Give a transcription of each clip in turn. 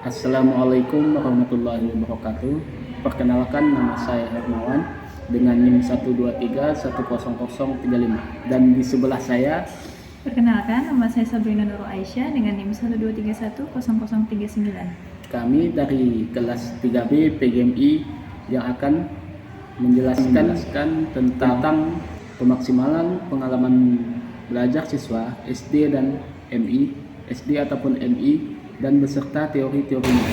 Assalamualaikum warahmatullahi wabarakatuh. Perkenalkan, nama saya Hermawan dengan NIM 123100035 dan di sebelah saya. Perkenalkan, nama saya Sabrina Nurul Aisyah dengan NIM 123100039. Kami dari kelas 3B PGMI yang akan menjelaskan tentang pemaksimalan pengalaman belajar siswa SD dan MI, SD ataupun MI, dan beserta teori-teorinya.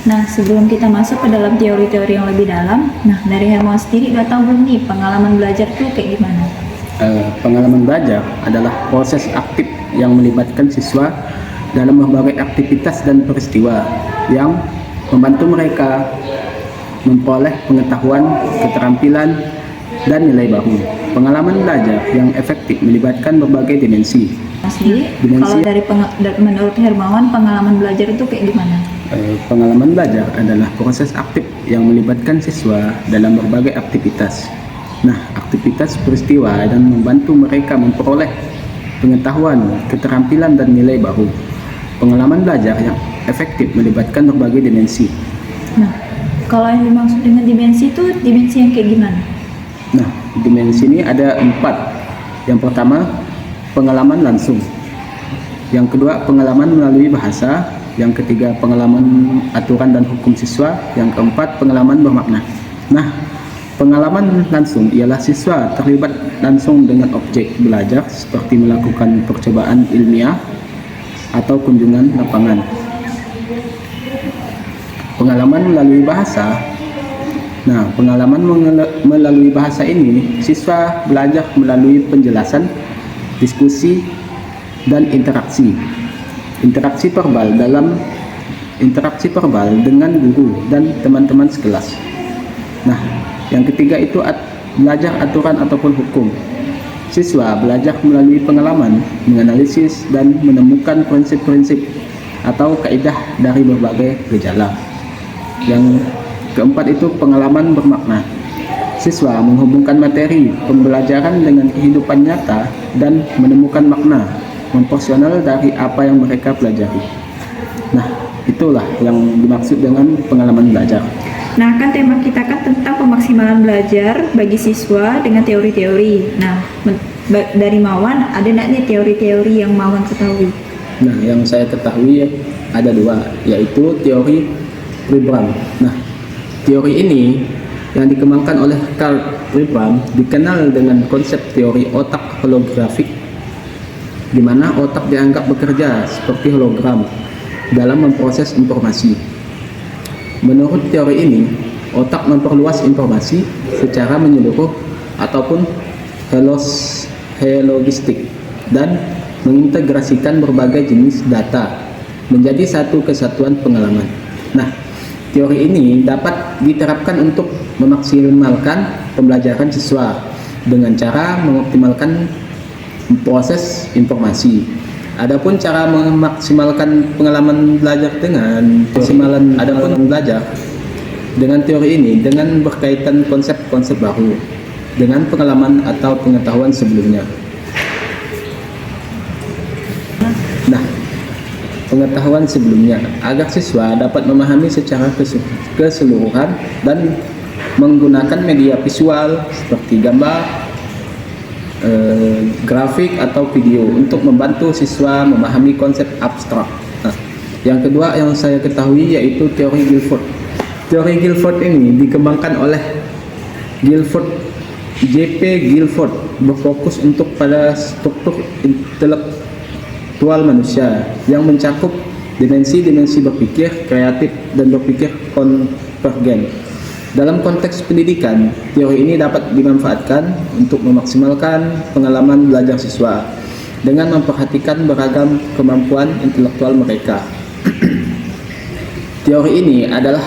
Nah, sebelum kita masuk ke dalam teori-teori yang lebih dalam, dari Hermawan sendiri udah tahu belum nih pengalaman belajar tuh kayak gimana? Pengalaman belajar adalah proses aktif yang melibatkan siswa dalam berbagai aktivitas dan peristiwa yang membantu mereka memperoleh pengetahuan, keterampilan, dan nilai baru. Pengalaman belajar yang efektif melibatkan berbagai dimensi. Kalau menurut Hermawan, pengalaman belajar itu kayak gimana? Pengalaman belajar adalah proses aktif yang melibatkan siswa dalam berbagai aktivitas. Aktivitas peristiwa dan membantu mereka memperoleh pengetahuan, keterampilan, dan nilai baru. Pengalaman belajar yang efektif melibatkan berbagai dimensi. Kalau yang dimaksud dengan dimensi itu dimensi yang kayak gimana? Dimensi ini ada 4. Yang pertama, pengalaman langsung. Yang kedua, pengalaman melalui bahasa. Yang ketiga, pengalaman aturan dan hukum siswa. Yang keempat, pengalaman bermakna. Pengalaman langsung ialah siswa terlibat langsung dengan objek belajar seperti melakukan percobaan ilmiah atau kunjungan lapangan. Pengalaman melalui bahasa. Pengalaman melalui bahasa ini, siswa belajar melalui penjelasan, diskusi, dan interaksi verbal dengan guru dan teman-teman sekelas. Yang ketiga itu belajar aturan ataupun hukum. Siswa belajar melalui pengalaman, menganalisis dan menemukan prinsip-prinsip atau kaidah dari berbagai gejala. Yang keempat itu pengalaman bermakna. Siswa menghubungkan materi pembelajaran dengan kehidupan nyata dan menemukan makna proporsional dari apa yang mereka pelajari. Itulah yang dimaksud dengan pengalaman belajar. Kan tema kita kan tentang pemaksimalan belajar bagi siswa dengan teori-teori. Dari Mawan, ada nggak nih teori-teori yang Mawan ketahui? Yang saya ketahui ada 2, yaitu teori Pribram. Teori ini yang dikembangkan oleh Karl Pribram dikenal dengan konsep teori otak holografik, di mana otak dianggap bekerja seperti hologram dalam memproses informasi. Menurut teori ini, otak memperluas informasi secara menyeluruh ataupun holistik dan mengintegrasikan berbagai jenis data menjadi satu kesatuan pengalaman. Teori ini dapat diterapkan untuk memaksimalkan pembelajaran siswa dengan cara mengoptimalkan proses informasi. Adapun cara memaksimalkan pengalaman belajar dengan teori ini dengan berkaitan konsep-konsep baru dengan pengalaman atau pengetahuan sebelumnya. Pengetahuan sebelumnya agar siswa dapat memahami secara keseluruhan dan menggunakan media visual seperti gambar, grafik atau video untuk membantu siswa memahami konsep abstrak. Yang kedua yang saya ketahui yaitu teori Guilford. Teori Guilford ini dikembangkan oleh J.P. Guilford, berfokus pada struktur intelektual manusia yang mencakup dimensi-dimensi berpikir kreatif dan berpikir konvergen. Dalam konteks pendidikan, teori ini dapat dimanfaatkan untuk memaksimalkan pengalaman belajar siswa dengan memperhatikan beragam kemampuan intelektual mereka. Teori ini adalah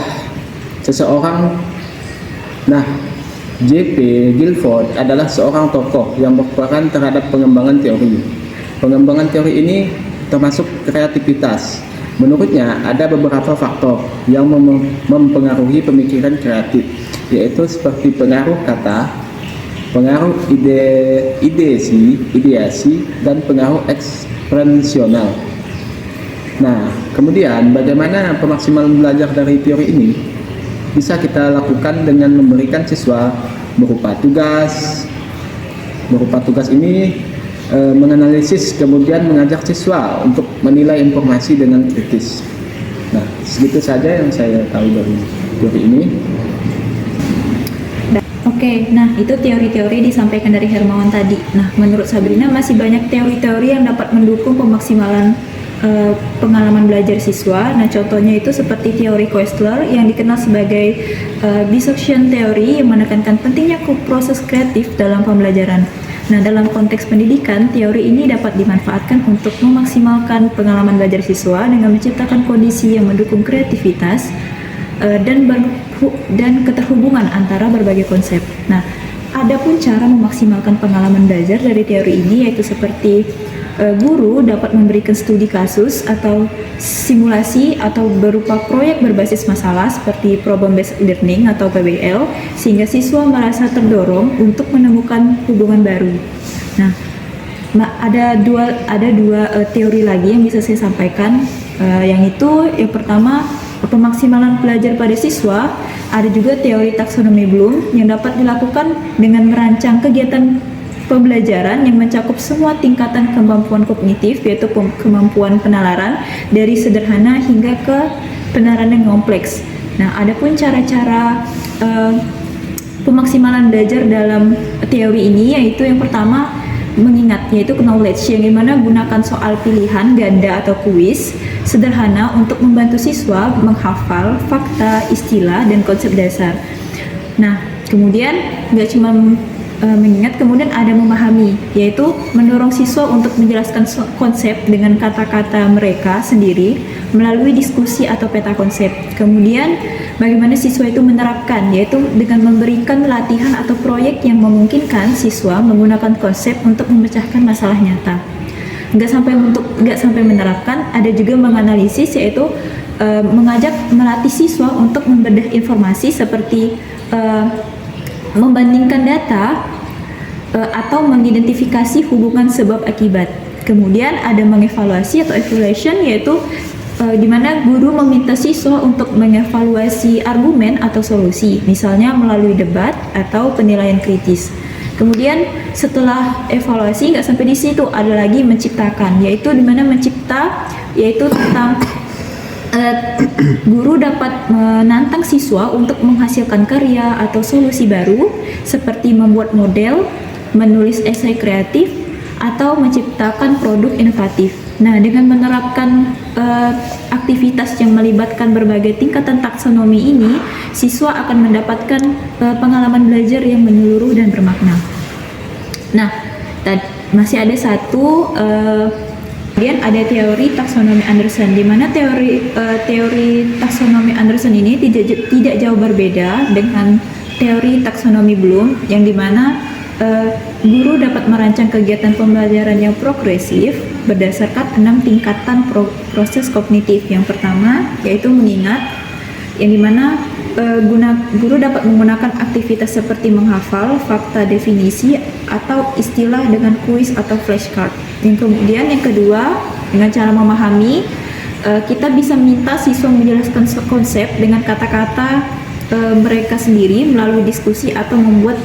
J.P. Guilford adalah seorang tokoh yang berperan terhadap pengembangan teori. Pengembangan teori ini termasuk kreativitas. Menurutnya, ada beberapa faktor yang mempengaruhi pemikiran kreatif, yaitu seperti pengaruh kata, pengaruh ideasi, dan pengaruh ekspresional. Nah, kemudian bagaimana pemaksimalan belajar dari teori ini bisa kita lakukan dengan memberikan siswa berupa tugas. Berupa tugas ini menganalisis kemudian mengajak siswa untuk menilai informasi dengan kritis. Nah, segitu saja yang saya tahu dari teori ini. Oke, nah itu teori-teori disampaikan dari Hermawan tadi. Nah, menurut Sabrina masih banyak teori-teori yang dapat mendukung pemaksimalan pengalaman belajar siswa. Nah, contohnya itu seperti teori Koestler yang dikenal sebagai dissection theory yang menekankan pentingnya proses kreatif dalam pembelajaran. Nah, dalam konteks pendidikan, teori ini dapat dimanfaatkan untuk memaksimalkan pengalaman belajar siswa dengan menciptakan kondisi yang mendukung kreativitas dan keterhubungan antara berbagai konsep. Nah, ada pun cara memaksimalkan pengalaman belajar dari teori ini, yaitu seperti guru dapat memberikan studi kasus atau simulasi atau berupa proyek berbasis masalah seperti problem based learning atau PBL, sehingga siswa merasa terdorong untuk menemukan hubungan baru. Nah, ada dua teori lagi yang bisa saya sampaikan, yang pertama pemaksimalan belajar pada siswa. Ada juga teori taksonomi Bloom yang dapat dilakukan dengan merancang kegiatan pembelajaran yang mencakup semua tingkatan kemampuan kognitif, yaitu kemampuan penalaran dari sederhana hingga ke penalaran yang kompleks. Nah, ada pun cara-cara pemaksimalan belajar dalam teori ini, yaitu yang pertama mengingat, yaitu knowledge, yang dimana gunakan soal pilihan ganda atau kuis sederhana untuk membantu siswa menghafal fakta, istilah, dan konsep dasar. Nah, kemudian nggak cuma mengingat, kemudian ada memahami, yaitu mendorong siswa untuk menjelaskan konsep dengan kata-kata mereka sendiri melalui diskusi atau peta konsep. Kemudian bagaimana siswa itu menerapkan, yaitu dengan memberikan latihan atau proyek yang memungkinkan siswa menggunakan konsep untuk memecahkan masalah nyata. Nggak sampai menerapkan, ada juga menganalisis, yaitu mengajak melatih siswa untuk membedah informasi seperti membandingkan data atau mengidentifikasi hubungan sebab akibat. Kemudian ada mengevaluasi atau evaluation, yaitu di mana guru meminta siswa untuk mengevaluasi argumen atau solusi, misalnya melalui debat atau penilaian kritis. Kemudian setelah evaluasi nggak sampai di situ, ada lagi menciptakan, yaitu di mana yaitu tentang guru dapat menantang siswa untuk menghasilkan karya atau solusi baru seperti membuat model, menulis esai kreatif, atau menciptakan produk inovatif. Nah, dengan menerapkan aktivitas yang melibatkan berbagai tingkatan taksonomi ini, siswa akan mendapatkan pengalaman belajar yang menyeluruh dan bermakna. Nah, masih ada satu, kemudian ada teori taksonomi Anderson, di mana teori taksonomi Anderson ini tidak jauh berbeda dengan teori taksonomi Bloom, yang dimana guru dapat merancang kegiatan pembelajaran yang progresif berdasarkan 6 tingkatan proses kognitif. Yang pertama yaitu mengingat, yang dimana guru dapat menggunakan aktivitas seperti menghafal fakta, definisi, atau istilah dengan kuis atau flashcard. Yang kemudian yang kedua, dengan cara memahami, kita bisa minta siswa menjelaskan konsep dengan kata-kata mereka sendiri melalui diskusi atau membuat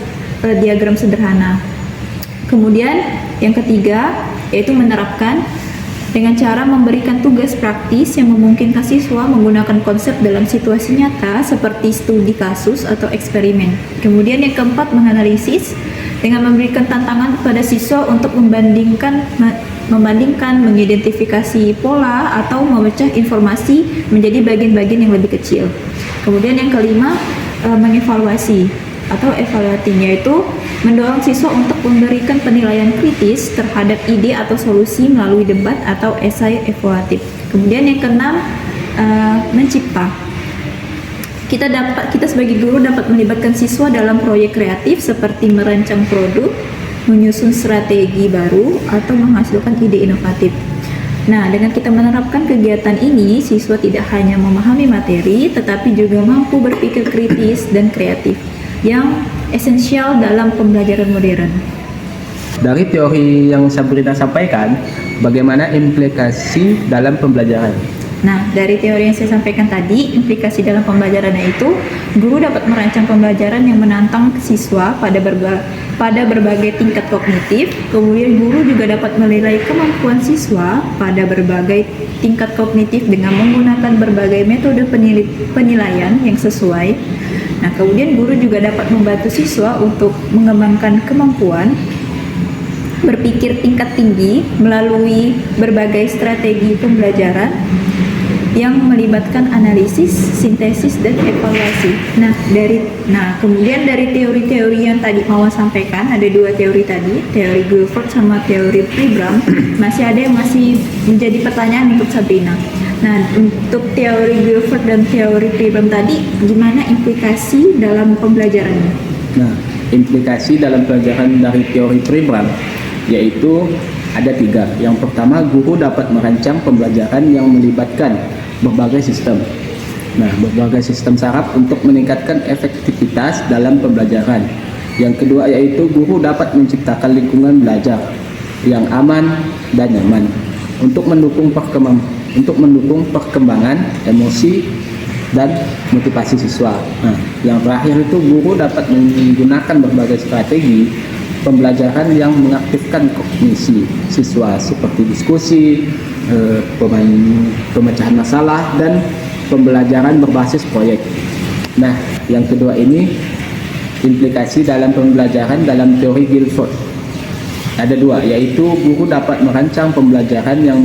diagram sederhana. Kemudian yang ketiga yaitu menerapkan, dengan cara memberikan tugas praktis yang memungkinkan siswa menggunakan konsep dalam situasi nyata seperti studi kasus atau eksperimen. Kemudian yang keempat menganalisis, dengan memberikan tantangan kepada siswa untuk membandingkan, mengidentifikasi pola atau memecah informasi menjadi bagian-bagian yang lebih kecil. Kemudian yang kelima mengevaluasi atau evaluating, yaitu mendorong siswa untuk memberikan penilaian kritis terhadap ide atau solusi melalui debat atau esai evaluatif. Kemudian yang keenam mencipta. Kita sebagai guru dapat melibatkan siswa dalam proyek kreatif seperti merancang produk, menyusun strategi baru, atau menghasilkan ide inovatif. Nah, dengan kita menerapkan kegiatan ini, siswa tidak hanya memahami materi, tetapi juga mampu berpikir kritis dan kreatif, yang esensial dalam pembelajaran modern. Dari teori yang Sabrina sampaikan, bagaimana implikasi dalam pembelajaran? Nah, dari teori yang saya sampaikan tadi, implikasi dalam pembelajarannya itu, guru dapat merancang pembelajaran yang menantang siswa pada berbagai tingkat kognitif. Kemudian guru juga dapat menilai kemampuan siswa pada berbagai tingkat kognitif dengan menggunakan berbagai metode penilaian yang sesuai. Nah, kemudian guru juga dapat membantu siswa untuk mengembangkan kemampuan berpikir tingkat tinggi melalui berbagai strategi pembelajaran yang melibatkan analisis, sintesis, dan evaluasi. Kemudian dari teori-teori yang tadi Mawar sampaikan, ada dua teori tadi, teori Guilford sama teori Pribram, masih ada yang masih menjadi pertanyaan untuk Sabrina. Nah, untuk teori Guilford dan teori Pribram tadi, gimana implikasi dalam pembelajarannya? Nah, implikasi dalam pelajaran dari teori Pribram yaitu ada 3. Yang pertama, guru dapat merancang pembelajaran yang melibatkan berbagai sistem. Nah, berbagai sistem saraf untuk meningkatkan efektivitas dalam pembelajaran. Yang kedua yaitu guru dapat menciptakan lingkungan belajar yang aman dan nyaman untuk mendukung perkembangan emosi dan motivasi siswa. Nah, yang terakhir itu guru dapat menggunakan berbagai strategi pembelajaran yang mengaktifkan kognisi siswa seperti diskusi, pemecahan masalah, dan pembelajaran berbasis proyek. Nah, yang kedua ini implikasi dalam pembelajaran dalam teori Guilford. Ada 2, yaitu guru dapat merancang pembelajaran yang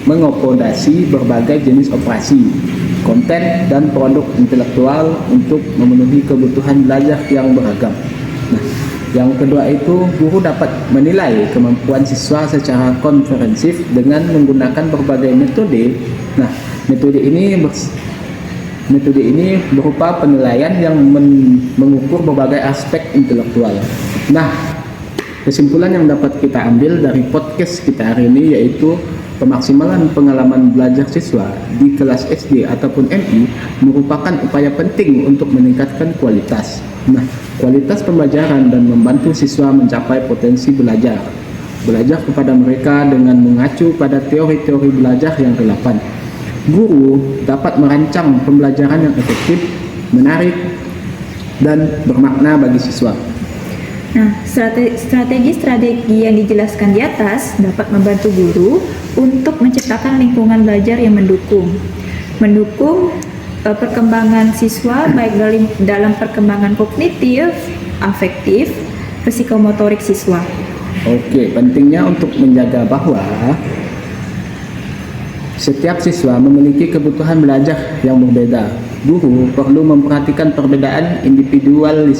mengakomodasi berbagai jenis operasi, konten, dan produk intelektual untuk memenuhi kebutuhan belajar yang beragam. Nah, yang kedua itu guru dapat menilai kemampuan siswa secara komprehensif dengan menggunakan berbagai metode. Nah, metode ini berupa penilaian yang mengukur berbagai aspek intelektual. Nah, kesimpulan yang dapat kita ambil dari podcast kita hari ini yaitu pemaksimalan pengalaman belajar siswa di kelas SD ataupun MI merupakan upaya penting untuk meningkatkan kualitas. Nah, kualitas pembelajaran dan membantu siswa mencapai potensi belajar kepada mereka dengan mengacu pada teori-teori belajar yang relevan. Guru dapat merancang pembelajaran yang efektif, menarik, dan bermakna bagi siswa. Nah, strategi-strategi yang dijelaskan di atas dapat membantu guru untuk menciptakan lingkungan belajar yang mendukung perkembangan siswa baik dalam perkembangan kognitif, afektif, psikomotorik siswa. Oke, pentingnya untuk menjaga bahwa setiap siswa memiliki kebutuhan belajar yang berbeda. Guru perlu memperhatikan perbedaan individual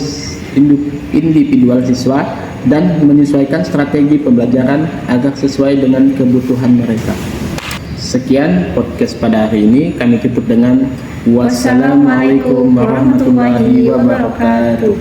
siswa dan menyesuaikan strategi pembelajaran agar sesuai dengan kebutuhan mereka. Sekian podcast pada hari ini, kami tutup dengan wassalamualaikum warahmatullahi wabarakatuh.